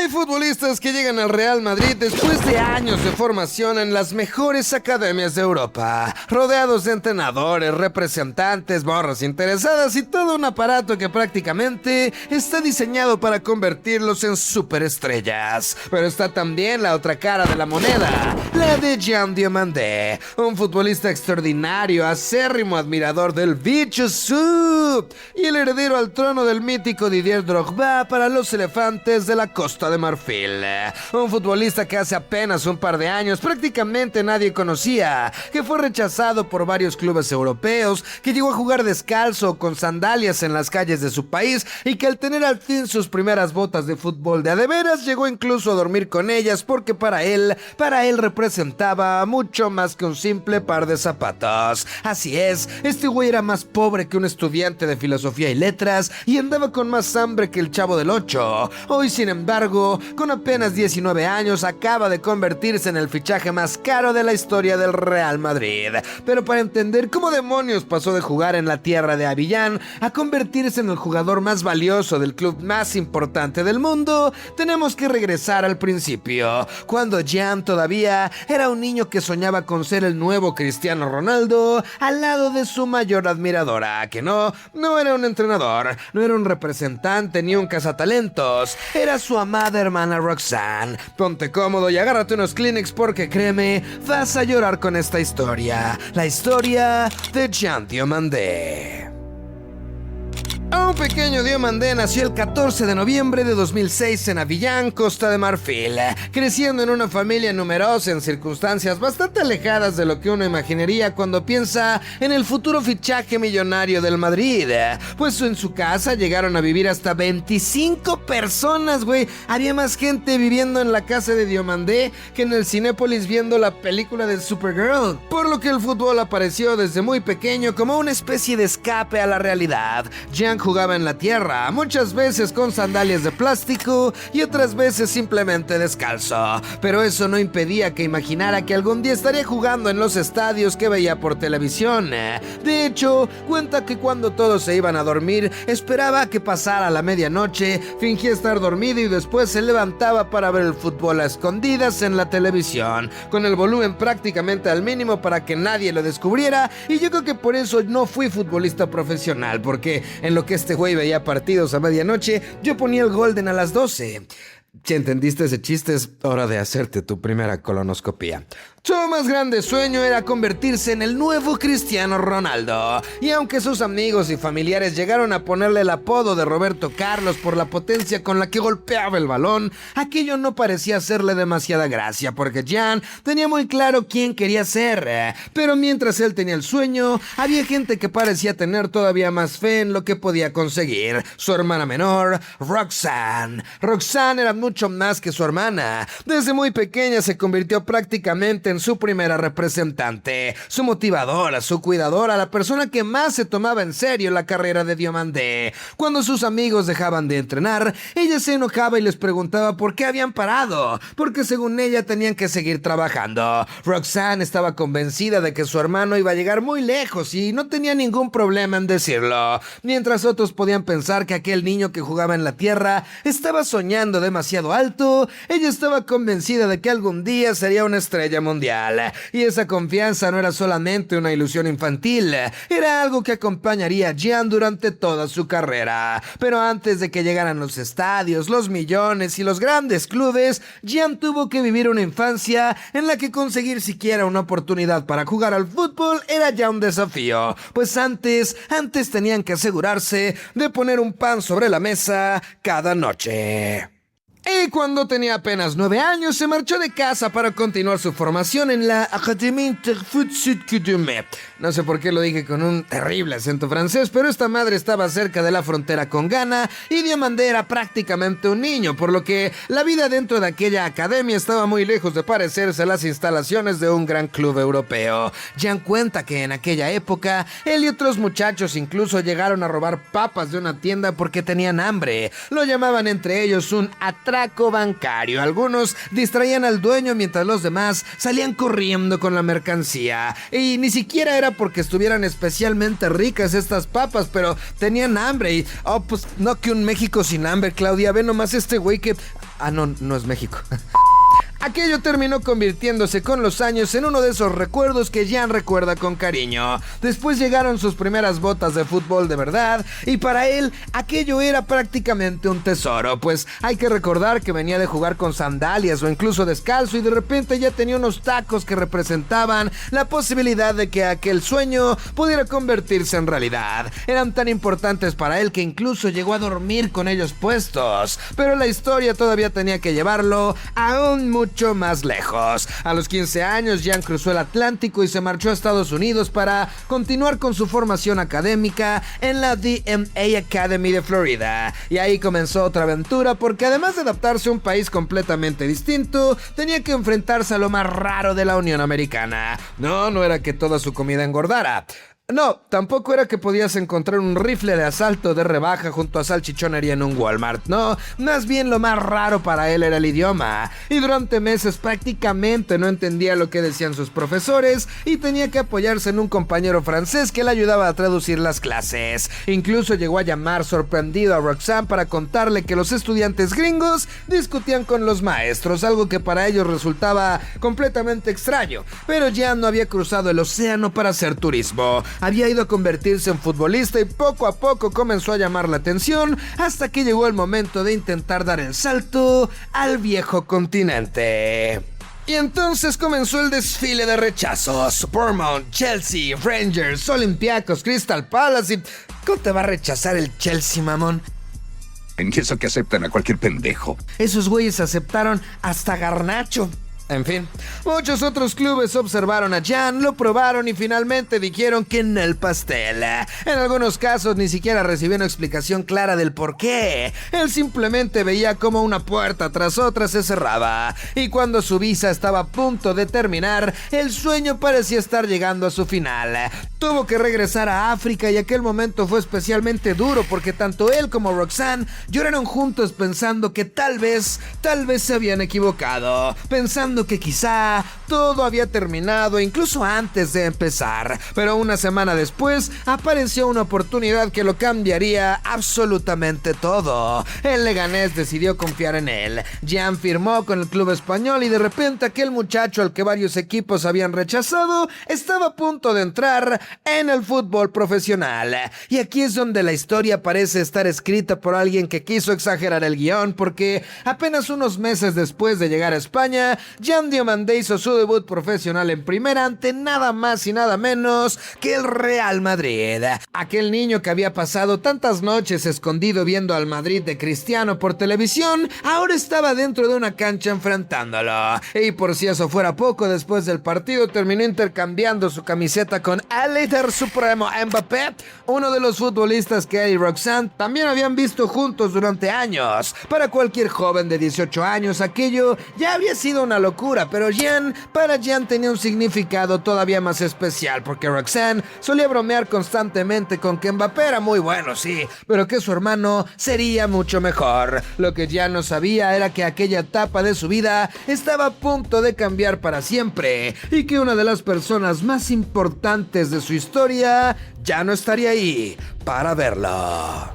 Hay futbolistas que llegan al Real Madrid después de años de formación en las mejores academias de Europa, rodeados de entrenadores, representantes, borras interesadas y todo un aparato que prácticamente está diseñado para convertirlos en superestrellas. Pero está también la otra cara de la moneda, la de Jean Diomandé, un futbolista extraordinario, acérrimo admirador del bicho Soup y el heredero al trono del mítico Didier Drogba para los elefantes de la Costa de Marfil. Un futbolista que hace apenas un par de años prácticamente nadie conocía, que fue rechazado por varios clubes europeos, que llegó a jugar descalzo con sandalias en las calles de su país y que al tener al fin sus primeras botas de fútbol de a de veras llegó incluso a dormir con ellas porque para él representaba mucho más que un simple par de zapatos. Así es, este güey era más pobre que un estudiante de filosofía y letras y andaba con más hambre que el Chavo del Ocho. Hoy, sin embargo, con apenas 19 años, acaba de convertirse en el fichaje más caro de la historia del Real Madrid. Pero para entender cómo demonios pasó de jugar en la tierra de Abiyán a convertirse en el jugador más valioso del club más importante del mundo, tenemos que regresar al principio, cuando Jean todavía era un niño que soñaba con ser el nuevo Cristiano Ronaldo al lado de su mayor admiradora, que no era un entrenador, no era un representante ni un cazatalentos, era su amada hermana Roxanne. Ponte cómodo y agárrate unos Kleenex porque créeme, vas a llorar con esta historia, la historia de Jean Diomandé. Un pequeño Diomandé nació el 14 de noviembre de 2006 en Abiyán, Costa de Marfil, creciendo en una familia numerosa en circunstancias bastante alejadas de lo que uno imaginaría cuando piensa en el futuro fichaje millonario del Madrid. Pues en su casa llegaron a vivir hasta 25 personas, güey. Había más gente viviendo en la casa de Diomandé que en el Cinépolis viendo la película de Supergirl, por lo que el fútbol apareció desde muy pequeño como una especie de escape a la realidad. Jean jugaba en la tierra, muchas veces con sandalias de plástico y otras veces simplemente descalzo, pero eso no impedía que imaginara que algún día estaría jugando en los estadios que veía por televisión. De hecho, cuenta que cuando todos se iban a dormir, esperaba que pasara la medianoche, fingía estar dormido y después se levantaba para ver el fútbol a escondidas en la televisión, con el volumen prácticamente al mínimo para que nadie lo descubriera, y yo creo que por eso no fui futbolista profesional, porque en lo que este güey veía partidos a medianoche, yo ponía el Golden a las 12. Si entendiste ese chiste, es hora de hacerte tu primera colonoscopía. Su más grande sueño era convertirse en el nuevo Cristiano Ronaldo, y aunque sus amigos y familiares llegaron a ponerle el apodo de Roberto Carlos por la potencia con la que golpeaba el balón, aquello no parecía hacerle demasiada gracia, porque Jean tenía muy claro quién quería ser. Pero mientras él tenía el sueño, había gente que parecía tener todavía más fe en lo que podía conseguir. Su hermana menor, Roxanne. Roxanne era mucho más que su hermana. Desde muy pequeña se convirtió prácticamente en su primera representante, su motivadora, su cuidadora, la persona que más se tomaba en serio la carrera de Diomandé. Cuando sus amigos dejaban de entrenar, ella se enojaba y les preguntaba por qué habían parado, porque según ella tenían que seguir trabajando. Roxanne estaba convencida de que su hermano iba a llegar muy lejos y no tenía ningún problema en decirlo, mientras otros podían pensar que aquel niño que jugaba en la tierra estaba soñando demasiado alto. Ella estaba convencida de que algún día sería una estrella mundial. Y esa confianza no era solamente una ilusión infantil, era algo que acompañaría a Jean durante toda su carrera. Pero antes de que llegaran los estadios, los millones y los grandes clubes, Jean tuvo que vivir una infancia en la que conseguir siquiera una oportunidad para jugar al fútbol era ya un desafío, pues antes tenían que asegurarse de poner un pan sobre la mesa cada noche. Y cuando tenía apenas 9 años, se marchó de casa para continuar su formación en la Académie Interfoot Coutume. No sé por qué lo dije con un terrible acento francés, pero esta madre estaba cerca de la frontera con Ghana y Diomandé era prácticamente un niño, por lo que la vida dentro de aquella academia estaba muy lejos de parecerse a las instalaciones de un gran club europeo. Jean cuenta que en aquella época, él y otros muchachos incluso llegaron a robar papas de una tienda porque tenían hambre. Lo llamaban entre ellos un atraco bancario. Algunos distraían al dueño mientras los demás salían corriendo con la mercancía. Y ni siquiera era porque estuvieran especialmente ricas estas papas, pero tenían hambre y, pues no que un México sin hambre, Claudia, ve nomás este güey que No, no es México. Aquello terminó convirtiéndose con los años en uno de esos recuerdos que Jan recuerda con cariño. Después llegaron sus primeras botas de fútbol de verdad y para él aquello era prácticamente un tesoro, pues hay que recordar que venía de jugar con sandalias o incluso descalzo y de repente ya tenía unos tacos que representaban la posibilidad de que aquel sueño pudiera convertirse en realidad. Eran tan importantes para él que incluso llegó a dormir con ellos puestos, pero la historia todavía tenía que llevarlo aún mucho más lejos. A los 15 años, Jan cruzó el Atlántico y se marchó a Estados Unidos para continuar con su formación académica en la DMA Academy de Florida. Y ahí comenzó otra aventura porque además de adaptarse a un país completamente distinto, tenía que enfrentarse a lo más raro de la Unión Americana. No era que toda su comida engordara. No, tampoco era que podías encontrar un rifle de asalto de rebaja junto a salchichonería en un Walmart, no, más bien lo más raro para él era el idioma, y durante meses prácticamente no entendía lo que decían sus profesores y tenía que apoyarse en un compañero francés que le ayudaba a traducir las clases. Incluso llegó a llamar sorprendido a Roxanne para contarle que los estudiantes gringos discutían con los maestros, algo que para ellos resultaba completamente extraño, pero Jan no había cruzado el océano para hacer turismo. Había ido a convertirse en futbolista y poco a poco comenzó a llamar la atención hasta que llegó el momento de intentar dar el salto al viejo continente. Y entonces comenzó el desfile de rechazos. Bournemouth, Chelsea, Rangers, Olympiacos, Crystal Palace y... ¿Cómo te va a rechazar el Chelsea, mamón? En eso que aceptan a cualquier pendejo. Esos güeyes aceptaron hasta Garnacho. En fin, muchos otros clubes observaron a Jan, lo probaron y finalmente dijeron que en el pastel. En algunos casos ni siquiera recibió una explicación clara del por qué. Él simplemente veía como una puerta tras otra se cerraba. Y cuando su visa estaba a punto de terminar, el sueño parecía estar llegando a su final. Tuvo que regresar a África y aquel momento fue especialmente duro porque tanto él como Roxanne lloraron juntos pensando que tal vez se habían equivocado. Pensando que quizá todo había terminado incluso antes de empezar, pero una semana después apareció una oportunidad que lo cambiaría absolutamente todo. El Leganés decidió confiar en él. Jan firmó con el club español y de repente aquel muchacho al que varios equipos habían rechazado estaba a punto de entrar en el fútbol profesional. Y aquí es donde la historia parece estar escrita por alguien que quiso exagerar el guión, porque apenas unos meses después de llegar a España, Jan Diomandé hizo su debut profesional en primera ante nada más y nada menos que el Real Madrid. Aquel niño que había pasado tantas noches escondido viendo al Madrid de Cristiano por televisión, ahora estaba dentro de una cancha enfrentándolo. Y por si eso fuera poco, después del partido terminó intercambiando su camiseta con el líder supremo Mbappé, uno de los futbolistas que él y Roxanne también habían visto juntos durante años. Para cualquier joven de 18 años, aquello ya había sido una locura, pero para Jan tenía un significado todavía más especial, porque Roxanne solía bromear constantemente con que Mbappé era muy bueno, sí, pero que su hermano sería mucho mejor. Lo que Jan no sabía era que aquella etapa de su vida estaba a punto de cambiar para siempre, y que una de las personas más importantes de su historia ya no estaría ahí para verlo.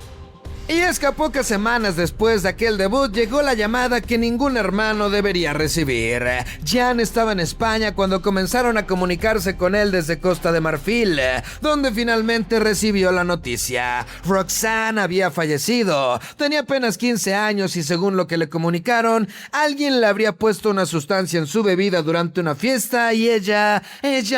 Y es que a pocas semanas después de aquel debut llegó la llamada que ningún hermano debería recibir. Jan estaba en España cuando comenzaron a comunicarse con él desde Costa de Marfil, donde finalmente recibió la noticia. Roxanne había fallecido. Tenía apenas 15 años y según lo que le comunicaron, alguien le habría puesto una sustancia en su bebida durante una fiesta y ella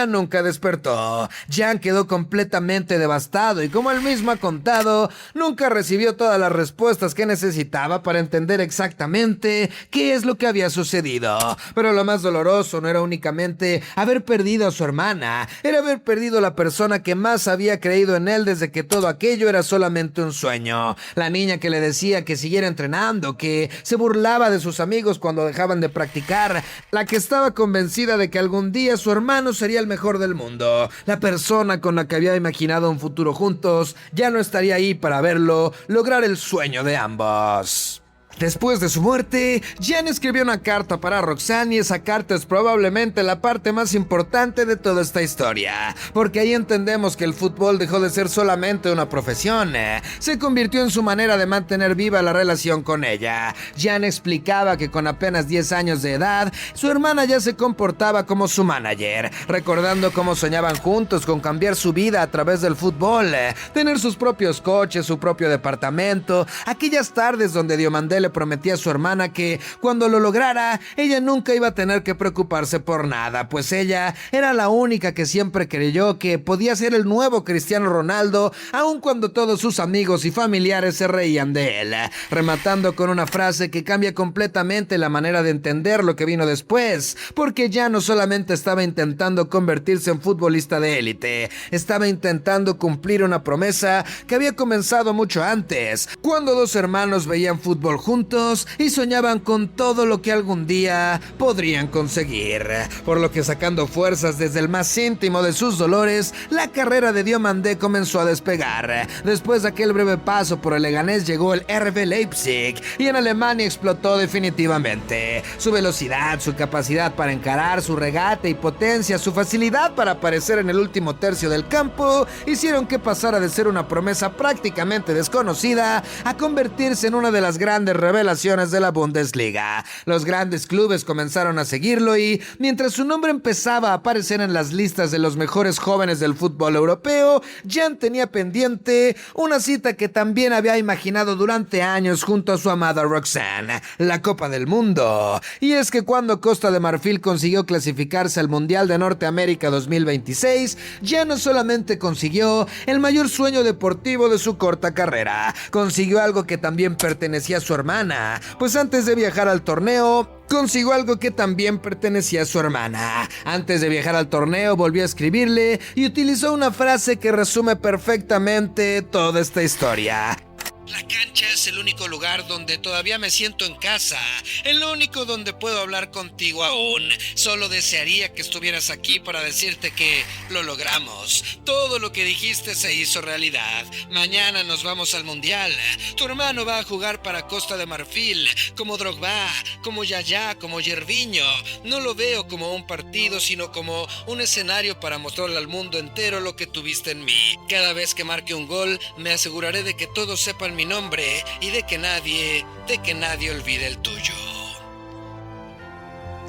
nunca despertó. Jan quedó completamente devastado y como él mismo ha contado, nunca recibió todas las respuestas que necesitaba para entender exactamente qué es lo que había sucedido. Pero lo más doloroso no era únicamente haber perdido a su hermana, era haber perdido a la persona que más había creído en él desde que todo aquello era solamente un sueño. La niña que le decía que siguiera entrenando, que se burlaba de sus amigos cuando dejaban de practicar, la que estaba convencida de que algún día su hermano sería el mejor del mundo. La persona con la que había imaginado un futuro juntos ya no estaría ahí para verlo lograr el sueño de ambos. Después de su muerte, Jan escribió una carta para Roxanne y esa carta es probablemente la parte más importante de toda esta historia, porque ahí entendemos que el fútbol dejó de ser solamente una profesión, se convirtió en su manera de mantener viva la relación con ella. Jan explicaba que con apenas 10 años de edad, su hermana ya se comportaba como su manager, recordando cómo soñaban juntos con cambiar su vida a través del fútbol, tener sus propios coches, su propio departamento, aquellas tardes donde Diomandé le prometía a su hermana que cuando lo lograra, ella nunca iba a tener que preocuparse por nada, pues ella era la única que siempre creyó que podía ser el nuevo Cristiano Ronaldo, aun cuando todos sus amigos y familiares se reían de él, rematando con una frase que cambia completamente la manera de entender lo que vino después, porque ya no solamente estaba intentando convertirse en futbolista de élite, estaba intentando cumplir una promesa que había comenzado mucho antes, cuando dos hermanos veían fútbol juntos y soñaban con todo lo que algún día podrían conseguir. Por lo que, sacando fuerzas desde el más íntimo de sus dolores, la carrera de Diomandé comenzó a despegar. Después de aquel breve paso por el Leganés llegó el RB Leipzig y en Alemania explotó definitivamente. Su velocidad, su capacidad para encarar, su regate y potencia, su facilidad para aparecer en el último tercio del campo hicieron que pasara de ser una promesa prácticamente desconocida a convertirse en una de las grandes revelaciones de la Bundesliga. Los grandes clubes comenzaron a seguirlo y, mientras su nombre empezaba a aparecer en las listas de los mejores jóvenes del fútbol europeo, Jan tenía pendiente una cita que también había imaginado durante años junto a su amada Roxanne, la Copa del Mundo. Y es que cuando Costa de Marfil consiguió clasificarse al Mundial de Norteamérica 2026, Jan no solamente consiguió el mayor sueño deportivo de su corta carrera, consiguió algo que también pertenecía a su hermana, pues antes de viajar al torneo, consiguió algo que también pertenecía a su hermana. Antes de viajar al torneo, volvió a escribirle y utilizó una frase que resume perfectamente toda esta historia. La cancha es el único lugar donde todavía me siento en casa, el único donde puedo hablar contigo aún. Solo desearía que estuvieras aquí para decirte que lo logramos. Todo lo que dijiste se hizo realidad. Mañana nos vamos al Mundial. Tu hermano va a jugar para Costa de Marfil, como Drogba, como Yaya, como Gervinho. No lo veo como un partido, sino como un escenario para mostrarle al mundo entero lo que tuviste en mí. Cada vez que marque un gol, me aseguraré de que todos sepan mi nombre y de que nadie olvide el tuyo.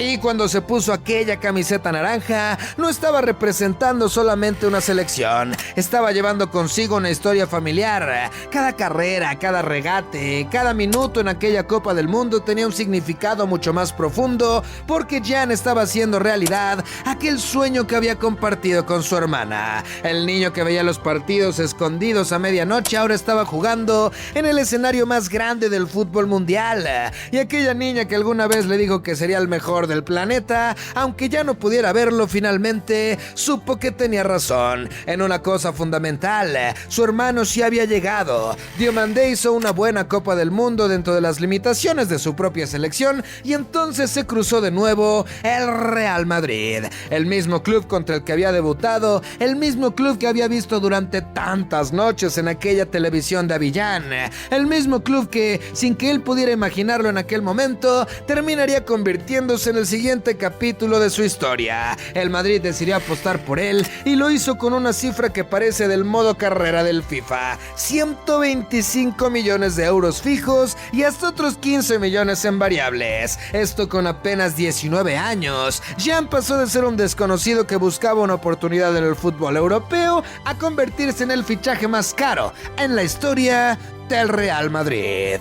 Y cuando se puso aquella camiseta naranja, no estaba representando solamente una selección, estaba llevando consigo una historia familiar. Cada carrera, cada regate, cada minuto en aquella Copa del Mundo tenía un significado mucho más profundo, porque Jan estaba haciendo realidad aquel sueño que había compartido con su hermana. El niño que veía los partidos escondidos a medianoche ahora estaba jugando en el escenario más grande del fútbol mundial. Y aquella niña que alguna vez le dijo que sería el mejor del planeta, aunque ya no pudiera verlo, finalmente supo que tenía razón en una cosa fundamental: su hermano sí había llegado. Diomandé hizo una buena Copa del Mundo dentro de las limitaciones de su propia selección y entonces se cruzó de nuevo el Real Madrid, el mismo club contra el que había debutado, el mismo club que había visto durante tantas noches en aquella televisión de Abiyán, el mismo club que, sin que él pudiera imaginarlo en aquel momento, terminaría convirtiéndose en el siguiente capítulo de su historia. El Madrid decidió apostar por él y lo hizo con una cifra que parece del modo carrera del FIFA: 125 millones de euros fijos y hasta otros 15 millones en variables. Esto con apenas 19 años. Jan pasó de ser un desconocido que buscaba una oportunidad en el fútbol europeo a convertirse en el fichaje más caro en la historia del Real Madrid.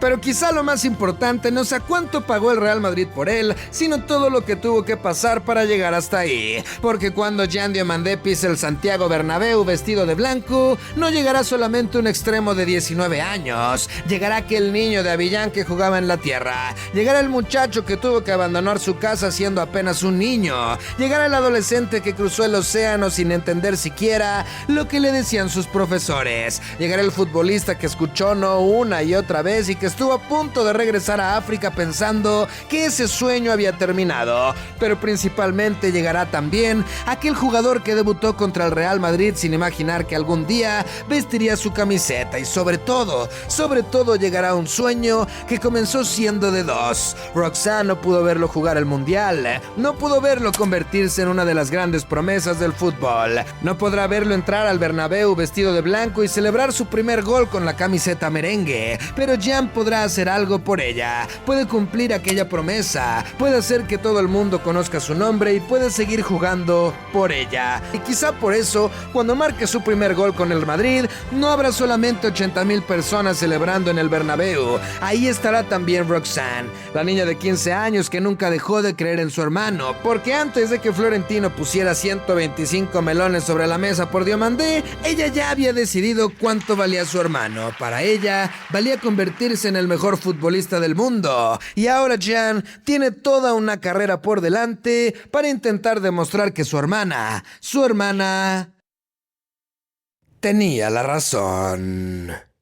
Pero quizá lo más importante no sea cuánto pagó el Real Madrid por él, sino todo lo que tuvo que pasar para llegar hasta ahí. Porque cuando Jan Diomandé pise el Santiago Bernabéu vestido de blanco, no llegará solamente un extremo de 19 años. Llegará aquel niño de Abiyán que jugaba en la tierra. Llegará el muchacho que tuvo que abandonar su casa siendo apenas un niño. Llegará el adolescente que cruzó el océano sin entender siquiera lo que le decían sus profesores. Llegará el futbolista que escuchó no una y otra vez y que estuvo a punto de regresar a África pensando que ese sueño había terminado, pero principalmente llegará también aquel jugador que debutó contra el Real Madrid sin imaginar que algún día vestiría su camiseta y sobre todo llegará un sueño que comenzó siendo de dos. Roxanne no pudo verlo jugar el Mundial, no pudo verlo convertirse en una de las grandes promesas del fútbol, no podrá verlo entrar al Bernabéu vestido de blanco y celebrar su primer gol con la camiseta merengue, pero Jan podrá hacer algo por ella, puede cumplir aquella promesa, puede hacer que todo el mundo conozca su nombre y puede seguir jugando por ella. Y quizá por eso, cuando marque su primer gol con el Madrid, no habrá solamente 80,000 personas celebrando en el Bernabéu, ahí estará también Roxanne, la niña de 15 años que nunca dejó de creer en su hermano, porque antes de que Florentino pusiera 125 melones sobre la mesa por Diomandé, ella ya había decidido cuánto valía su hermano. Para ella, valía convertirse en el mejor futbolista del mundo. Y ahora Jan tiene toda una carrera por delante para intentar demostrar que su hermana tenía la razón.